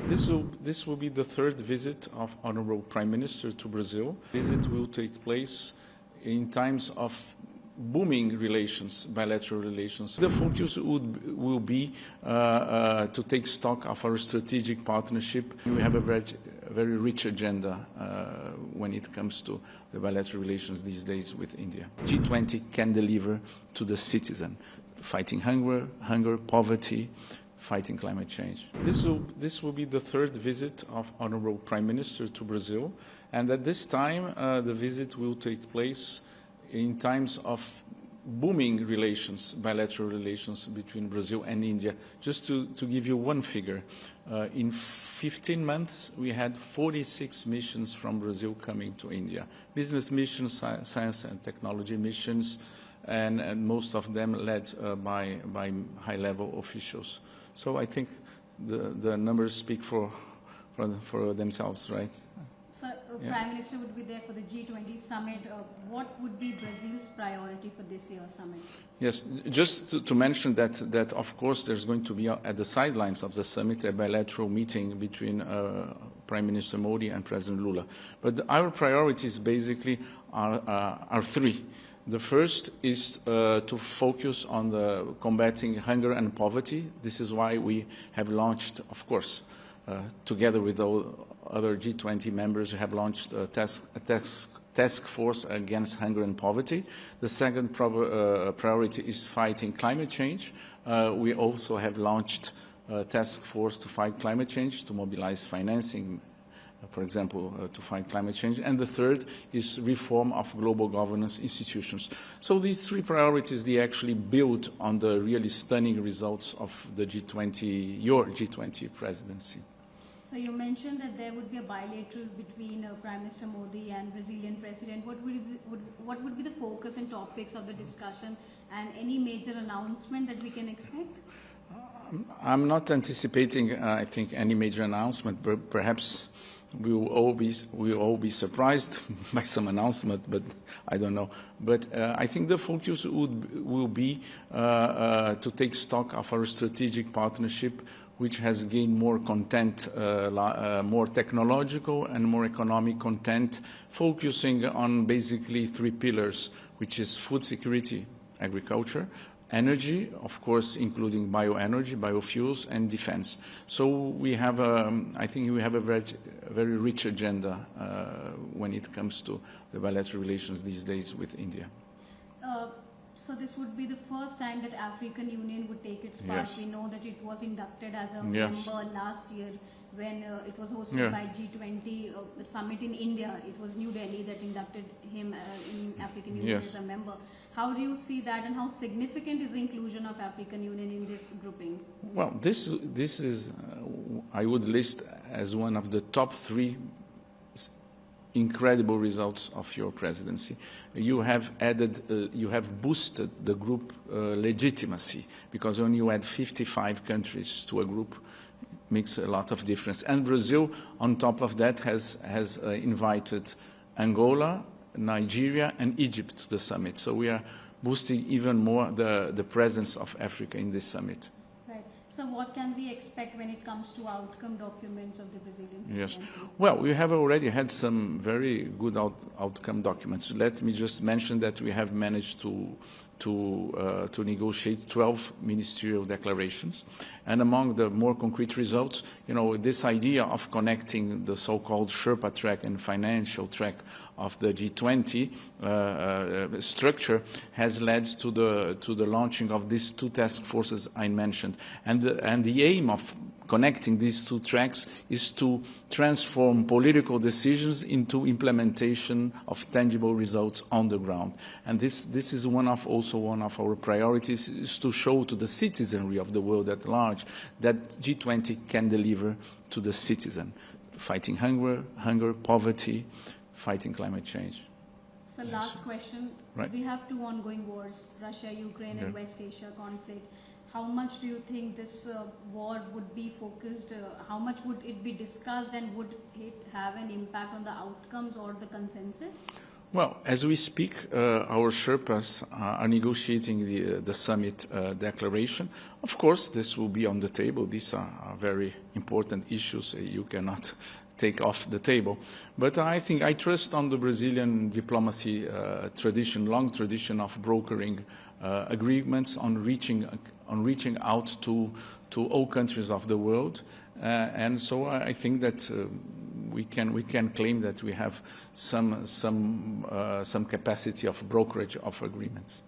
This will be the third visit of Honorable Prime Minister to Brazil. The visit will take place in times of booming relations, bilateral relations. The focus will be to take stock of our strategic partnership. We have a very rich agenda when it comes to the bilateral relations these days with India. G20 can deliver to the citizen, fighting hunger, poverty, fighting climate change. This will be the third visit of Honorable Prime Minister to Brazil, and at this time the visit will take place in times of booming relations, bilateral relations between Brazil and India. Just to give you one figure, in 15 months we had 46 missions from Brazil coming to India. Business missions, science and technology missions, and most of them led by high-level officials. So I think the numbers speak for themselves, right? So Prime Minister would be there for the G20 summit. What would be Brazil's priority for this year's summit? Yes, just to mention that of course there's going to be at the sidelines of the summit a bilateral meeting between Prime Minister Modi and President Lula. But our priorities basically are three. The first is to focus on the combating hunger and poverty. This is why we have launched, of course, together with all other G20 members, we have launched a task force against hunger and poverty. The second priority is fighting climate change. We also have launched a task force to fight climate change, to mobilize financing, for example, to fight climate change. And the third is reform of global governance institutions. So these three priorities, they actually build on the really stunning results of the G20, your G20 presidency. So you mentioned that there would be a bilateral between Prime Minister Modi and Brazilian President. What would be the focus and topics of the discussion, and any major announcement that we can expect? I'm not anticipating, I think, any major announcement. But perhaps we will all be surprised by some announcement, but I don't know. But I think the focus will be to take stock of our strategic partnership, which has gained more content, more technological and more economic content, focusing on basically three pillars, which is food security, agriculture, energy, of course, including bioenergy, biofuels, and defense. So we have, I think we have a very rich agenda when it comes to the bilateral relations these days with India. So this would be the first time that African Union would take its part. Yes. We know that it was inducted as a member last year when it was hosted by G20 summit in India. It was New Delhi that inducted him in African Union as a member. How do you see that, and how significant is the inclusion of African Union in this grouping? Well, this is, I would list as one of the top three incredible results of your presidency. You have added, you have boosted the group legitimacy, because when you add 55 countries to a group, it makes a lot of difference. And Brazil, on top of that, has invited Angola, Nigeria, and Egypt to the summit. So we are boosting even more the presence of Africa in this summit. So what can we expect when it comes to outcome documents of the Brazilian presidency? Yes. Well, we have already had some very good outcome documents. Let me just mention that we have managed to negotiate 12 ministerial declarations. And among the more concrete results, you know, this idea of connecting the so-called Sherpa track and financial track of the G20 structure has led to the launching of these two task forces I mentioned. And the aim of connecting these two tracks is to transform political decisions into implementation of tangible results on the ground. And this is also one of our priorities, is to show to the citizenry of the world at large that G20 can deliver to the citizen, fighting hunger, poverty, fighting climate change. So last question. Right. We have two ongoing wars, Russia, Ukraine, and West Asia conflict. How much do you think this war would be focused? How much would it be discussed, and would it have an impact on the outcomes or the consensus? Well, as we speak, our Sherpas are negotiating the summit declaration. Of course, this will be on the table. These are very important issues you cannot take off the table. But I think I trust on the Brazilian diplomacy tradition, long tradition of brokering agreements on reaching out to all countries of the world. And so I think that we can claim that we have some capacity of brokerage of agreements.